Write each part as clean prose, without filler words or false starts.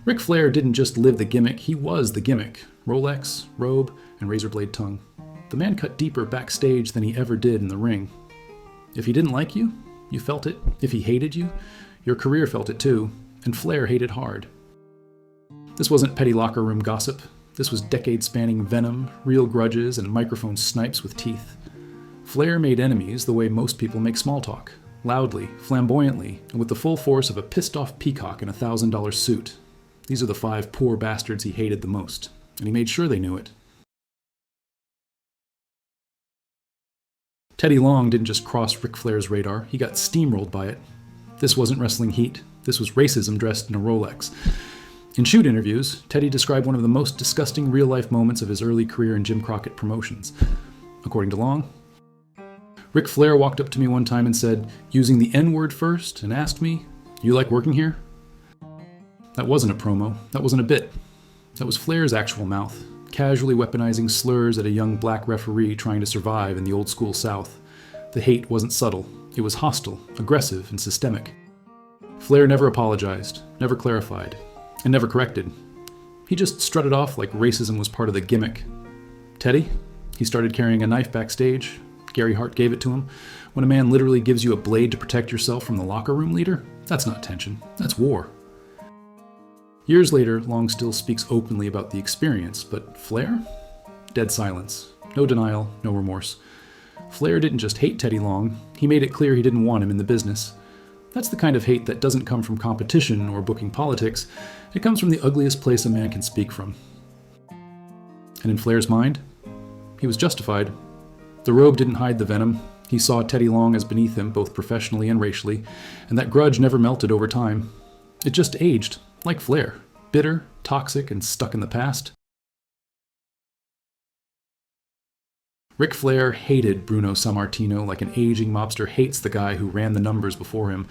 Ric Flair didn't just live the gimmick, he was the gimmick. Rolex, robe, and razor blade tongue. The man cut deeper backstage than he ever did in the ring. If he didn't like you, you felt it. If he hated you, your career felt it too. And Flair hated hard. This wasn't petty locker room gossip. This was decade-spanning venom, real grudges, and microphone snipes with teeth. Flair made enemies the way most people make small talk. Loudly, flamboyantly, and with the full force of a pissed-off peacock in a $1,000 suit. These are the 5 poor bastards he hated the most, and he made sure they knew it. Teddy Long didn't just cross Ric Flair's radar, he got steamrolled by it. This wasn't wrestling heat, this was racism dressed in a Rolex. In shoot interviews, Teddy described one of the most disgusting real-life moments of his early career in Jim Crockett Promotions. According to Long, Ric Flair walked up to me one time and said, using the N-word first, and asked me, "You like working here?" That wasn't a promo, that wasn't a bit. That was Flair's actual mouth, casually weaponizing slurs at a young black referee trying to survive in the old-school South. The hate wasn't subtle, it was hostile, aggressive, and systemic. Flair never apologized, never clarified, and never corrected. He just strutted off like racism was part of the gimmick. Teddy? He started carrying a knife backstage. Gary Hart gave it to him. When a man literally gives you a blade to protect yourself from the locker room leader, that's not tension, that's war. Years later, Long still speaks openly about the experience, but Flair? Dead silence. No denial, no remorse. Flair didn't just hate Teddy Long, he made it clear he didn't want him in the business. That's the kind of hate that doesn't come from competition or booking politics, it comes from the ugliest place a man can speak from. And in Flair's mind, he was justified. The robe didn't hide the venom. He saw Teddy Long as beneath him, both professionally and racially, and that grudge never melted over time. It just aged, like Flair, bitter, toxic, and stuck in the past. Ric Flair hated Bruno Sammartino like an aging mobster hates the guy who ran the numbers before him,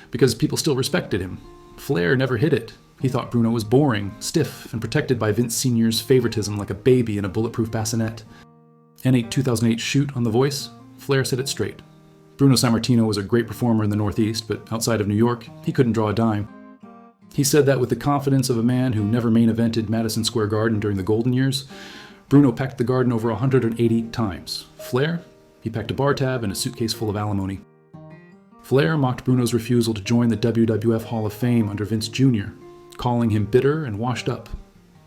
because people still respected him. Flair never hid it. He thought Bruno was boring, stiff, and protected by Vince Sr.'s favoritism like a baby in a bulletproof bassinet. In a 2008 shoot on The Voice, Flair said it straight. Bruno Sammartino was a great performer in the Northeast, but outside of New York, he couldn't draw a dime. He said that with the confidence of a man who never main evented Madison Square Garden during the golden years. Bruno packed the Garden over 180 times. Flair? He packed a bar tab and a suitcase full of alimony. Flair mocked Bruno's refusal to join the WWF Hall of Fame under Vince Jr., calling him bitter and washed up.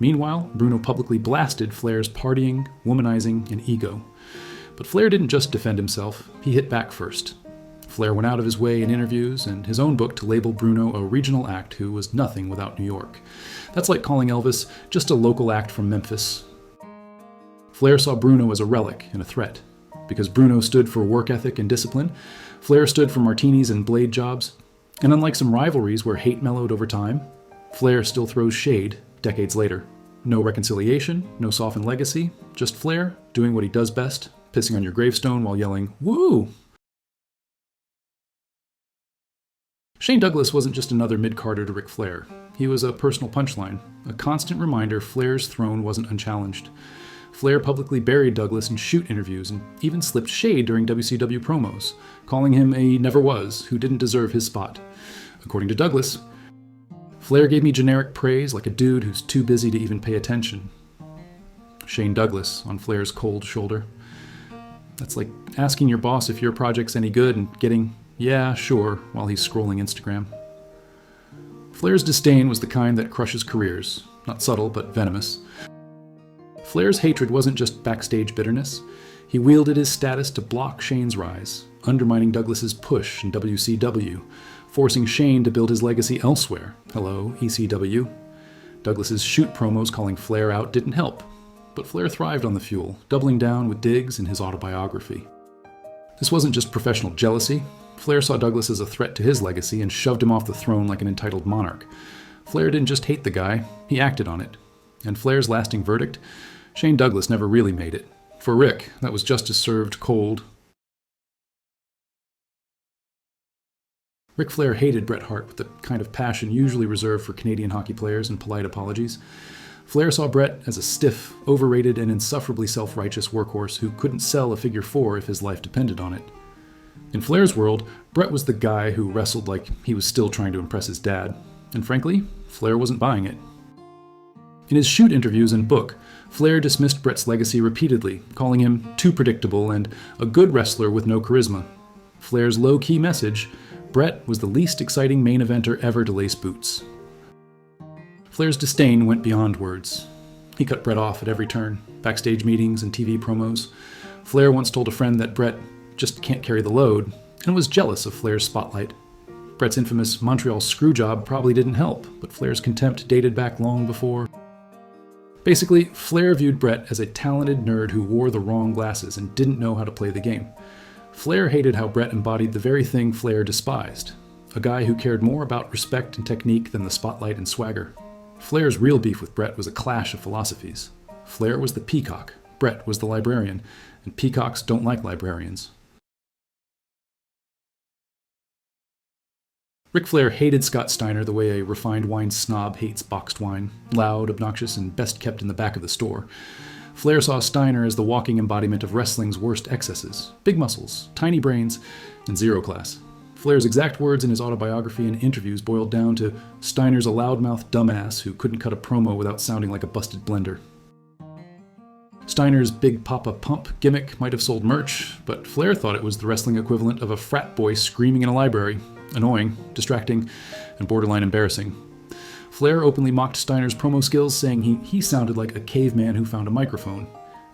Meanwhile, Bruno publicly blasted Flair's partying, womanizing, and ego. But Flair didn't just defend himself, he hit back first. Flair went out of his way in interviews and his own book to label Bruno a regional act who was nothing without New York. That's like calling Elvis just a local act from Memphis. Flair saw Bruno as a relic and a threat. Because Bruno stood for work ethic and discipline, Flair stood for martinis and blade jobs. And unlike some rivalries where hate mellowed over time, Flair still throws shade decades later. No reconciliation, no softened legacy, just Flair doing what he does best, pissing on your gravestone while yelling, "Woo!" Shane Douglas wasn't just another mid-carder to Ric Flair. He was a personal punchline, a constant reminder Flair's throne wasn't unchallenged. Flair publicly buried Douglas in shoot interviews and even slipped shade during WCW promos, calling him a never was who didn't deserve his spot. According to Douglas, Flair gave me generic praise like a dude who's too busy to even pay attention. Shane Douglas on Flair's cold shoulder. That's like asking your boss if your project's any good and getting, "Yeah, sure," while he's scrolling Instagram. Flair's disdain was the kind that crushes careers, not subtle but venomous. Flair's hatred wasn't just backstage bitterness. He wielded his status to block Shane's rise, undermining Douglas's push in WCW, forcing Shane to build his legacy elsewhere. Hello, ECW. Douglas's shoot promos calling Flair out didn't help, but Flair thrived on the fuel, doubling down with digs in his autobiography. This wasn't just professional jealousy. Flair saw Douglas as a threat to his legacy and shoved him off the throne like an entitled monarch. Flair didn't just hate the guy, he acted on it. And Flair's lasting verdict? Shane Douglas never really made it. For Rick, that was justice served cold. Ric Flair hated Bret Hart with the kind of passion usually reserved for Canadian hockey players and polite apologies. Flair saw Bret as a stiff, overrated, and insufferably self-righteous workhorse who couldn't sell a figure four if his life depended on it. In Flair's world, Bret was the guy who wrestled like he was still trying to impress his dad. And frankly, Flair wasn't buying it. In his shoot interviews and book, Flair dismissed Bret's legacy repeatedly, calling him too predictable and a good wrestler with no charisma. Flair's low-key message: Bret was the least exciting main eventer ever to lace boots. Flair's disdain went beyond words. He cut Bret off at every turn, backstage meetings and TV promos. Flair once told a friend that Bret just can't carry the load, and was jealous of Flair's spotlight. Bret's infamous Montreal screwjob probably didn't help, but Flair's contempt dated back long before. Basically, Flair viewed Bret as a talented nerd who wore the wrong glasses and didn't know how to play the game. Flair hated how Bret embodied the very thing Flair despised, a guy who cared more about respect and technique than the spotlight and swagger. Flair's real beef with Bret was a clash of philosophies. Flair was the peacock, Bret was the librarian, and peacocks don't like librarians. Ric Flair hated Scott Steiner the way a refined wine snob hates boxed wine, loud, obnoxious, and best kept in the back of the store. Flair saw Steiner as the walking embodiment of wrestling's worst excesses: big muscles, tiny brains, and zero class. Flair's exact words in his autobiography and interviews boiled down to Steiner's a loudmouth dumbass who couldn't cut a promo without sounding like a busted blender. Steiner's Big Papa Pump gimmick might have sold merch, but Flair thought it was the wrestling equivalent of a frat boy screaming in a library. Annoying, distracting, and borderline embarrassing. Flair openly mocked Steiner's promo skills, saying he sounded like a caveman who found a microphone,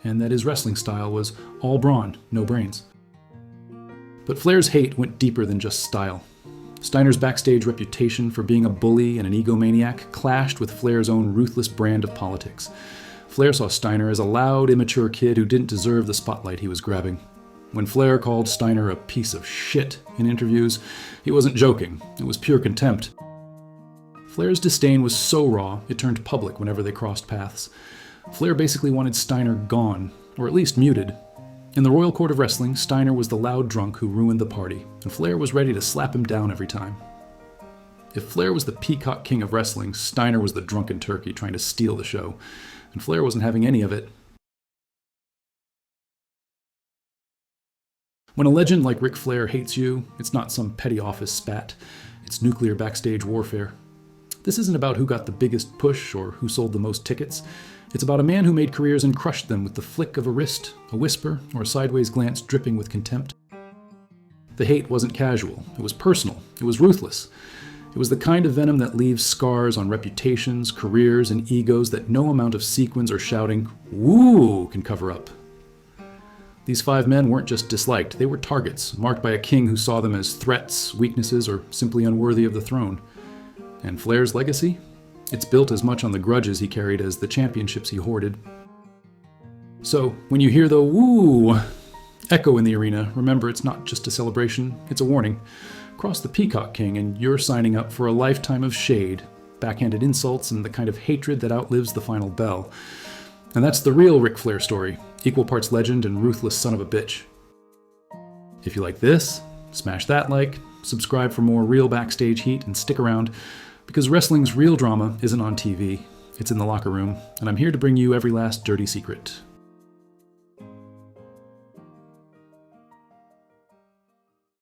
and that his wrestling style was all brawn, no brains. But Flair's hate went deeper than just style. Steiner's backstage reputation for being a bully and an egomaniac clashed with Flair's own ruthless brand of politics. Flair saw Steiner as a loud, immature kid who didn't deserve the spotlight he was grabbing. When Flair called Steiner a piece of shit in interviews, he wasn't joking. It was pure contempt. Flair's disdain was so raw, it turned public whenever they crossed paths. Flair basically wanted Steiner gone, or at least muted. In the Royal Court of Wrestling, Steiner was the loud drunk who ruined the party, and Flair was ready to slap him down every time. If Flair was the peacock king of wrestling, Steiner was the drunken turkey trying to steal the show, and Flair wasn't having any of it. When a legend like Ric Flair hates you, it's not some petty office spat. It's nuclear backstage warfare. This isn't about who got the biggest push or who sold the most tickets. It's about a man who made careers and crushed them with the flick of a wrist, a whisper, or a sideways glance dripping with contempt. The hate wasn't casual. It was personal. It was ruthless. It was the kind of venom that leaves scars on reputations, careers, and egos that no amount of sequins or shouting, "Woo!" can cover up. These 5 men weren't just disliked, they were targets, marked by a king who saw them as threats, weaknesses, or simply unworthy of the throne. And Flair's legacy? It's built as much on the grudges he carried as the championships he hoarded. So, when you hear the "woo" echo in the arena, remember it's not just a celebration, it's a warning. Cross the Peacock King and you're signing up for a lifetime of shade, backhanded insults, and the kind of hatred that outlives the final bell. And that's the real Ric Flair story, equal parts legend and ruthless son of a bitch. If you like this, smash that like, subscribe for more real backstage heat, and stick around, because wrestling's real drama isn't on TV, it's in the locker room, and I'm here to bring you every last dirty secret.